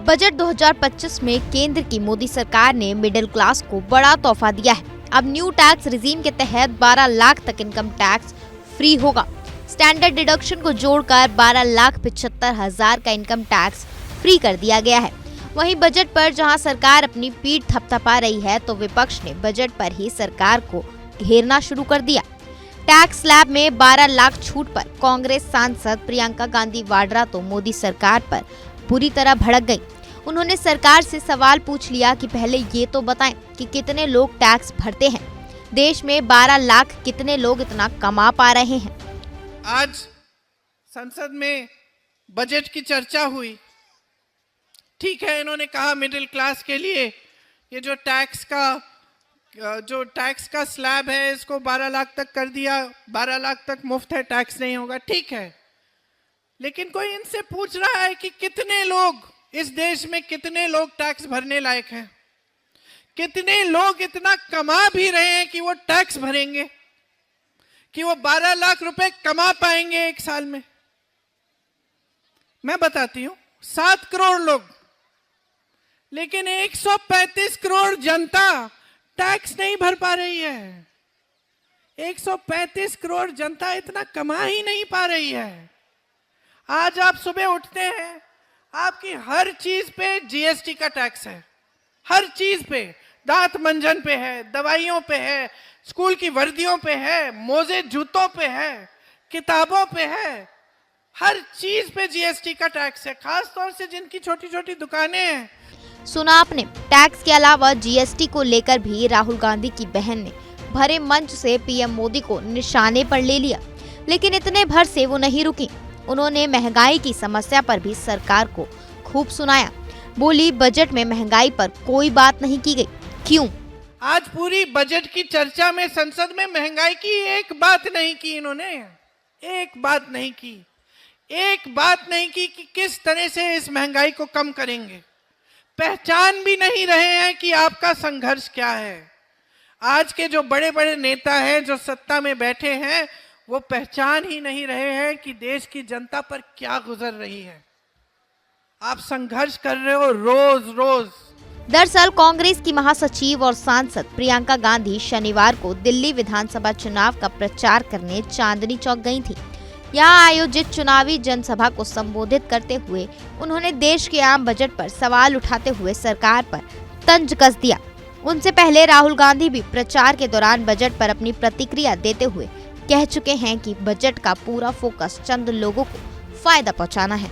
Budget 2025 में केंद्र की मोदी सरकार ने मिडिल क्लास को बड़ा तोहफा दिया है। अब न्यू टैक्स रिजीम के तहत 12 लाख तक इनकम टैक्स फ्री होगा। स्टैंडर्ड डिडक्शन को जोड़कर 12,75,000 का इनकम टैक्स फ्री कर दिया गया है। वहीं बजट पर जहां सरकार अपनी पीठ थपथपा रही है, तो विपक्ष ने बजट पर ही सरकार को घेरना शुरू कर दिया। टैक्स स्लैब में 12 लाख छूट पर कांग्रेस सांसद प्रियंका गांधी वाड्रा तो मोदी सरकार पर बुरी तरह भड़क गई। उन्होंने सरकार से सवाल पूछ लिया कि पहले ये तो बताएं कि कितने लोग टैक्स भरते हैं। देश में 12 लाख कितने लोग इतना कमा पा रहे हैं। आज संसद में बजट की चर्चा हुई। ठीक है, इन्होंने कहा मिडिल क्लास के लिए ये जो टैक्स का स्लैब है इसको 12 लाख तक कर दिया, 12 लाख तक मुफ्त है, टैक्स नहीं होगा। ठीक है, लेकिन कोई इनसे पूछ रहा है कि कितने लोग इस देश में, कितने लोग टैक्स भरने लायक हैं? कितने लोग इतना कमा भी रहे हैं कि वो टैक्स भरेंगे, कि वो 12 लाख रुपए कमा पाएंगे एक साल में? मैं बताती हूं, 7 करोड़ लोग, लेकिन 135 करोड़ जनता टैक्स नहीं भर पा रही है। 135 करोड़ जनता इतना कमा ही नहीं पा रही है। आज आप सुबह उठते हैं, आपकी हर चीज पे जीएसटी का टैक्स है। हर चीज पे, दांत मंजन पे है, दवाइयों पे है, स्कूल की वर्दियों पे है, मोजे जूतों पे है, किताबों पे है, हर चीज पे जीएसटी का टैक्स है। खास तौर से जिनकी छोटी छोटी दुकानें हैं। सुना आपने, टैक्स के अलावा जीएसटी को लेकर भी राहुल गांधी की बहन ने भरे मंच से पीएम मोदी को निशाने पर ले लिया, लेकिन इतने भर से वो नहीं रुकी। उन्होंने महंगाई की समस्या पर भी सरकार को खूब सुनाया। बोली, बजट में महंगाई पर कोई बात नहीं की गई। क्यों? आज पूरी बजट की चर्चा में संसद में महंगाई की एक बात नहीं की इन्होंने। एक बात नहीं की, एक बात नहीं की कि किस तरह से इस महंगाई को कम करेंगे। पहचान भी नहीं रहे हैं कि आपका संघर्ष क्या है। आज के जो बड़े बड़े नेता हैं, जो सत्ता में बैठे हैं, वो पहचान ही नहीं रहे हैं कि देश की जनता पर क्या गुजर रही है। आप संघर्ष कर रहे हो रोज रोज। दरअसल कांग्रेस की महासचिव और सांसद प्रियंका गांधी शनिवार को दिल्ली विधानसभा चुनाव का प्रचार करने चांदनी चौक गई थी। यहाँ आयोजित चुनावी जनसभा को संबोधित करते हुए उन्होंने देश के आम बजट पर सवाल उठाते हुए सरकार पर तंज कस दिया। उनसे पहले राहुल गांधी भी प्रचार के दौरान बजट पर अपनी प्रतिक्रिया देते हुए कह चुके हैं कि बजट का पूरा फोकस चंद लोगों को फायदा पहुंचाना है।